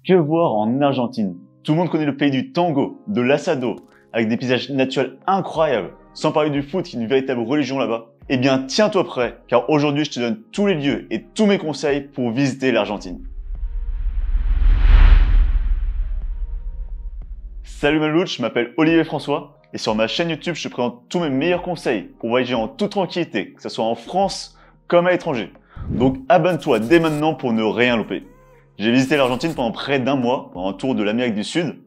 Que voir en Argentine? Tout le monde connaît le pays du tango, de l'assado, avec des paysages naturels incroyables, sans parler du foot qui est une véritable religion là-bas. Eh bien, tiens-toi prêt, car aujourd'hui je te donne tous les lieux et tous mes conseils pour visiter l'Argentine. Salut Malouch, je m'appelle Olivier François, et sur ma chaîne YouTube je te présente tous mes meilleurs conseils pour voyager en toute tranquillité, que ce soit en France comme à l'étranger. Donc abonne-toi dès maintenant pour ne rien louper. J'ai visité l'Argentine pendant près d'un mois, pour un tour de l'Amérique du Sud.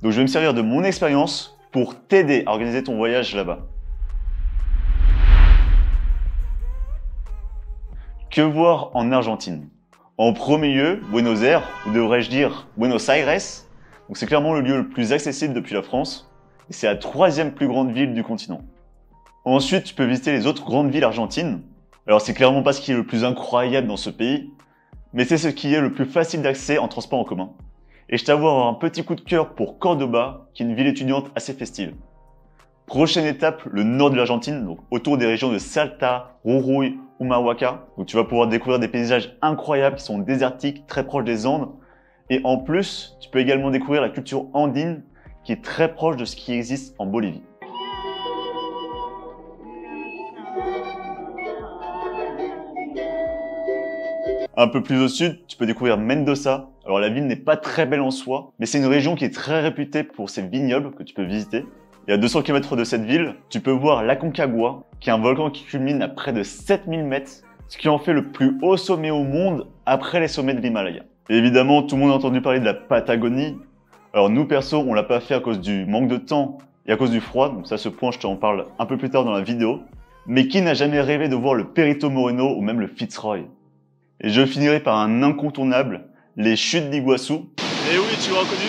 Donc je vais me servir de mon expérience pour t'aider à organiser ton voyage là-bas. Que voir en Argentine? En premier lieu, Buenos Aires, ou devrais-je dire Buenos Aires. Donc c'est clairement le lieu le plus accessible depuis la France, et c'est la troisième plus grande ville du continent. Ensuite, tu peux visiter les autres grandes villes argentines. Alors c'est clairement pas ce qui est le plus incroyable dans ce pays, mais c'est ce qui est le plus facile d'accès en transport en commun. Et je t'avoue avoir un petit coup de cœur pour Cordoba, qui est une ville étudiante assez festive. Prochaine étape, le nord de l'Argentine, donc autour des régions de Salta, Jujuy, Humahuaca, où tu vas pouvoir découvrir des paysages incroyables qui sont désertiques, très proches des Andes. Et en plus, tu peux également découvrir la culture andine, qui est très proche de ce qui existe en Bolivie. Un peu plus au sud, tu peux découvrir Mendoza. Alors la ville n'est pas très belle en soi, mais c'est une région qui est très réputée pour ses vignobles que tu peux visiter. Et à 200 km de cette ville, tu peux voir l'Aconcagua, qui est un volcan qui culmine à près de 7000 mètres, ce qui en fait le plus haut sommet au monde après les sommets de l'Himalaya. Et évidemment, tout le monde a entendu parler de la Patagonie. Alors nous, perso, on l'a pas fait à cause du manque de temps et à cause du froid, donc ça, ce point, je t'en parle un peu plus tard dans la vidéo. Mais qui n'a jamais rêvé de voir le Perito Moreno ou même le Fitzroy? Et je finirai par un incontournable, les chutes d'Iguassou. Et oui, tu l'as reconnu.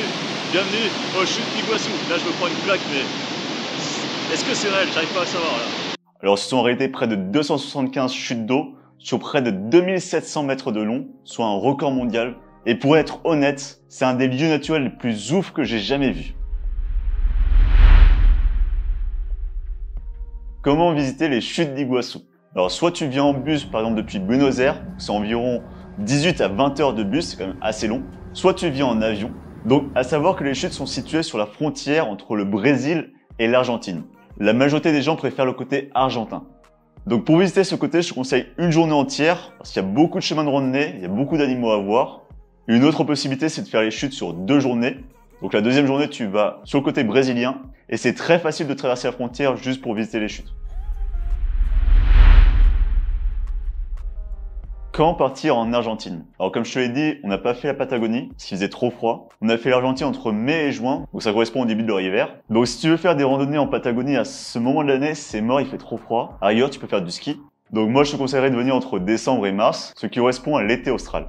Bienvenue aux chutes d'Iguassou. Là, je me prends une plaque, mais est-ce que c'est réel? J'arrive pas à savoir, là. Alors, ce sont en réalité près de 275 chutes d'eau sur près de 2700 mètres de long, soit un record mondial. Et pour être honnête, c'est un des lieux naturels les plus ouf que j'ai jamais vu. Comment visiter les chutes d'Iguassou? Alors, soit tu viens en bus, par exemple, depuis Buenos Aires, c'est environ 18 à 20 heures de bus, c'est quand même assez long. Soit tu viens en avion. Donc, à savoir que les chutes sont situées sur la frontière entre le Brésil et l'Argentine. La majorité des gens préfèrent le côté argentin. Donc, pour visiter ce côté, je te conseille une journée entière, parce qu'il y a beaucoup de chemins de randonnée, il y a beaucoup d'animaux à voir. Une autre possibilité, c'est de faire les chutes sur 2 journées. Donc, la deuxième journée, tu vas sur le côté brésilien, et c'est très facile de traverser la frontière juste pour visiter les chutes. Quand partir en Argentine? Alors comme je te l'ai dit, on n'a pas fait la Patagonie, parce qu'il faisait trop froid. On a fait l'Argentine entre mai et juin, donc ça correspond au début de leur hiver. Donc si tu veux faire des randonnées en Patagonie à ce moment de l'année, c'est mort, il fait trop froid. Ailleurs, tu peux faire du ski. Donc moi, je te conseillerais de venir entre décembre et mars, ce qui correspond à l'été austral.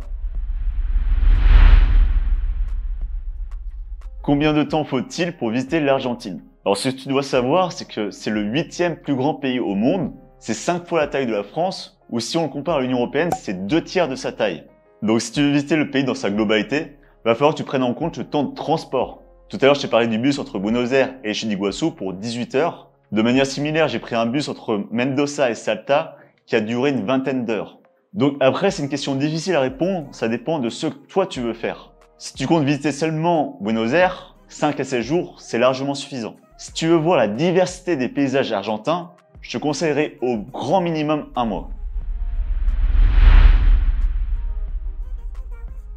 Combien de temps faut-il pour visiter l'Argentine? Alors ce que tu dois savoir, c'est que c'est le 8e plus grand pays au monde. C'est 5 fois la taille de la France, ou si on le compare à l'Union Européenne, c'est 2 tiers de sa taille. Donc si tu veux visiter le pays dans sa globalité, il va falloir que tu prennes en compte le temps de transport. Tout à l'heure, je t'ai parlé du bus entre Buenos Aires et Chutes d'Iguassou pour 18 heures. De manière similaire, j'ai pris un bus entre Mendoza et Salta qui a duré une vingtaine d'heures. Donc après, c'est une question difficile à répondre, ça dépend de ce que toi tu veux faire. Si tu comptes visiter seulement Buenos Aires, 5 à 16 jours, c'est largement suffisant. Si tu veux voir la diversité des paysages argentins, je te conseillerais au grand minimum un mois.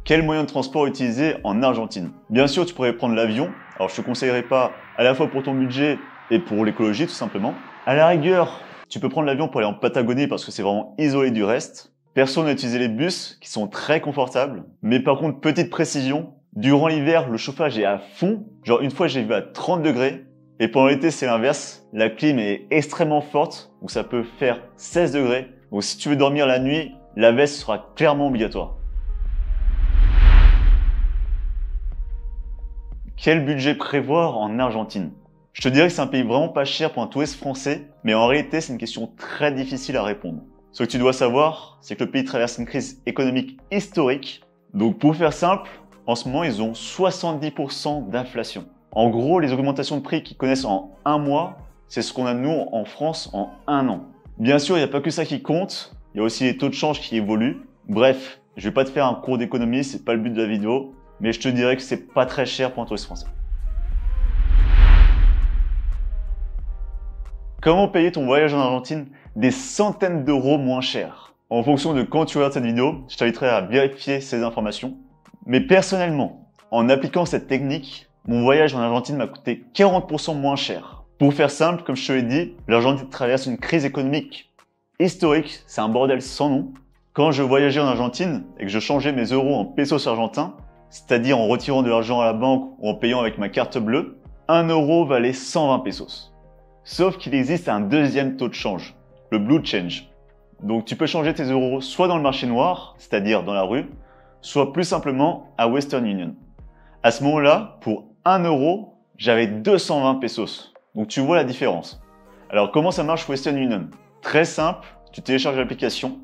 Quel moyen de transport utiliser en Argentine? Bien sûr, tu pourrais prendre l'avion. Alors, je te conseillerais pas à la fois pour ton budget et pour l'écologie, tout simplement. À la rigueur, tu peux prendre l'avion pour aller en Patagonie parce que c'est vraiment isolé du reste. Perso, on a utilisé les bus qui sont très confortables. Mais par contre, petite précision, durant l'hiver, le chauffage est à fond. Genre, une fois, j'ai vu à 30 degrés. Et pendant l'été, c'est l'inverse. La clim est extrêmement forte. Donc, ça peut faire 16 degrés. Donc, si tu veux dormir la nuit, la veste sera clairement obligatoire. Quel budget prévoir en Argentine? Je te dirais que c'est un pays vraiment pas cher pour un touriste français, mais en réalité, c'est une question très difficile à répondre. Ce que tu dois savoir, c'est que le pays traverse une crise économique historique. Donc pour faire simple, en ce moment, ils ont 70% d'inflation. En gros, les augmentations de prix qu'ils connaissent en un mois, c'est ce qu'on a nous en France en un an. Bien sûr, il n'y a pas que ça qui compte, il y a aussi les taux de change qui évoluent. Bref, je vais pas te faire un cours d'économie, c'est pas le but de la vidéo. mais je te dirais que c'est pas très cher pour un touriste français. Comment payer ton voyage en Argentine des centaines d'euros moins cher? En fonction de quand tu regardes cette vidéo, je t'inviterai à vérifier ces informations. Mais personnellement, en appliquant cette technique, mon voyage en Argentine m'a coûté 40% moins cher. Pour faire simple, comme je te l'ai dit, l'Argentine traverse une crise économique historique, c'est un bordel sans nom. Quand je voyageais en Argentine et que je changeais mes euros en pesos argentins, c'est-à-dire en retirant de l'argent à la banque ou en payant avec ma carte bleue, 1 euro valait 120 pesos. Sauf qu'il existe un deuxième taux de change, le blue change. Donc tu peux changer tes euros soit dans le marché noir, c'est-à-dire dans la rue, soit plus simplement à Western Union. À ce moment-là, pour 1 euro, j'avais 220 pesos. Donc tu vois la différence. Alors comment ça marche Western Union? Très simple, tu télécharges l'application,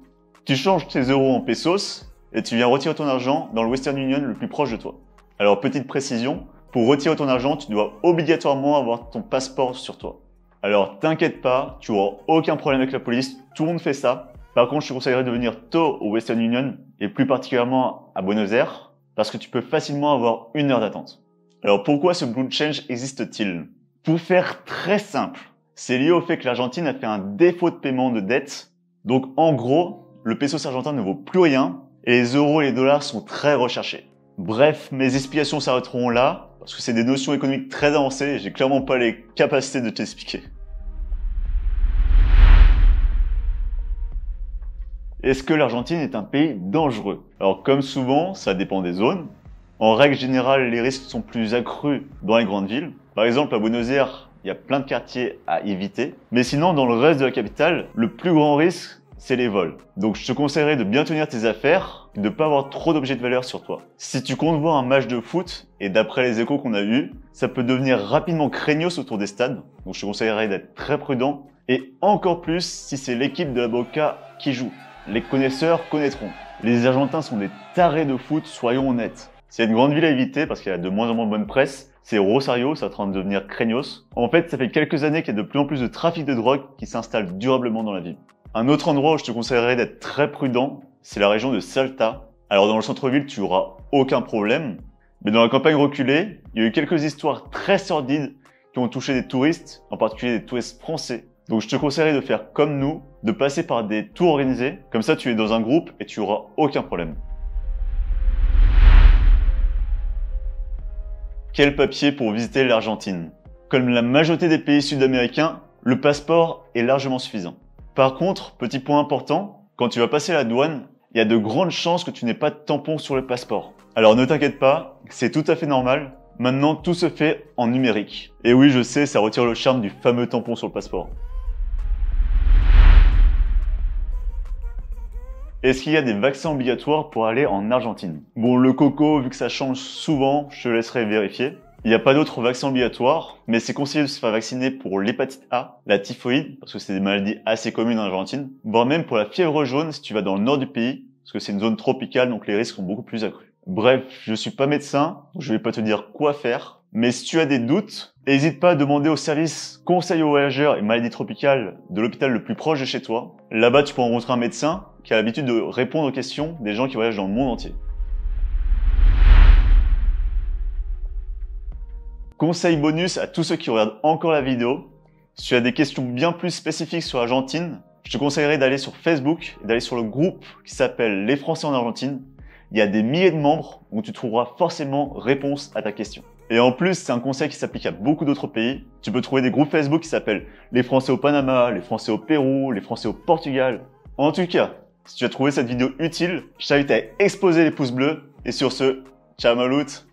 tu changes tes euros en pesos et tu viens retirer ton argent dans le Western Union le plus proche de toi. Alors petite précision, pour retirer ton argent, tu dois obligatoirement avoir ton passeport sur toi. Alors t'inquiète pas, tu n'auras aucun problème avec la police, tout le monde fait ça. Par contre, je te conseillerais de venir tôt au Western Union et plus particulièrement à Buenos Aires parce que tu peux facilement avoir 1 heure d'attente. Alors pourquoi ce blue change existe-t-il? Pour faire très simple, c'est lié au fait que l'Argentine a fait un défaut de paiement de dette. Donc en gros, le peso argentin ne vaut plus rien et les euros et les dollars sont très recherchés. Bref, mes explications s'arrêteront là parce que c'est des notions économiques très avancées et j'ai clairement pas les capacités de t'expliquer. Est-ce que l'Argentine est un pays dangereux? Alors comme souvent, ça dépend des zones. En règle générale, les risques sont plus accrus dans les grandes villes. Par exemple, à Buenos Aires, il y a plein de quartiers à éviter. Mais sinon, dans le reste de la capitale, le plus grand risque, c'est les vols. Donc je te conseillerais de bien tenir tes affaires et de ne pas avoir trop d'objets de valeur sur toi. Si tu comptes voir un match de foot, et d'après les échos qu'on a eus, ça peut devenir rapidement craignos autour des stades. Donc je te conseillerais d'être très prudent. Et encore plus si c'est l'équipe de la Boca qui joue. Les connaisseurs connaîtront. Les Argentins sont des tarés de foot, soyons honnêtes. S'il y a une grande ville à éviter, parce qu'il y a de moins en moins de bonne presse, c'est Rosario, c'est en train de devenir craignos. En fait, ça fait quelques années qu'il y a de plus en plus de trafic de drogue qui s'installe durablement dans la ville. Un autre endroit où je te conseillerais d'être très prudent, c'est la région de Salta. Alors dans le centre-ville, tu auras aucun problème. Mais dans la campagne reculée, il y a eu quelques histoires très sordides qui ont touché des touristes, en particulier des touristes français. Donc je te conseillerais de faire comme nous, de passer par des tours organisés. Comme ça, tu es dans un groupe et tu auras aucun problème. Quel papier pour visiter l'Argentine? Comme la majorité des pays sud-américains, le passeport est largement suffisant. Par contre, petit point important, quand tu vas passer la douane, il y a de grandes chances que tu n'aies pas de tampon sur le passeport. Alors ne t'inquiète pas, c'est tout à fait normal. Maintenant, tout se fait en numérique. Et oui, je sais, ça retire le charme du fameux tampon sur le passeport. Est-ce qu'il y a des vaccins obligatoires pour aller en Argentine? Bon, le coco, vu que ça change souvent, je te laisserai vérifier. Il n'y a pas d'autres vaccins obligatoires, mais c'est conseillé de se faire vacciner pour l'hépatite A, la typhoïde, parce que c'est des maladies assez communes en Argentine, voire même pour la fièvre jaune si tu vas dans le nord du pays, parce que c'est une zone tropicale, donc les risques sont beaucoup plus accrus. Bref, je suis pas médecin, donc je vais pas te dire quoi faire, mais si tu as des doutes, n'hésite pas à demander au service conseil aux voyageurs et maladies tropicales de l'hôpital le plus proche de chez toi. Là-bas, tu peux rencontrer un médecin qui a l'habitude de répondre aux questions des gens qui voyagent dans le monde entier. Conseil bonus à tous ceux qui regardent encore la vidéo, si tu as des questions bien plus spécifiques sur l'Argentine, je te conseillerais d'aller sur Facebook et d'aller sur le groupe qui s'appelle Les Français en Argentine. Il y a des milliers de membres où tu trouveras forcément réponse à ta question. Et en plus, c'est un conseil qui s'applique à beaucoup d'autres pays. Tu peux trouver des groupes Facebook qui s'appellent Les Français au Panama, Les Français au Pérou, Les Français au Portugal. En tout cas, si tu as trouvé cette vidéo utile, je t'invite à exploser les pouces bleus. Et sur ce, ciao Maloute!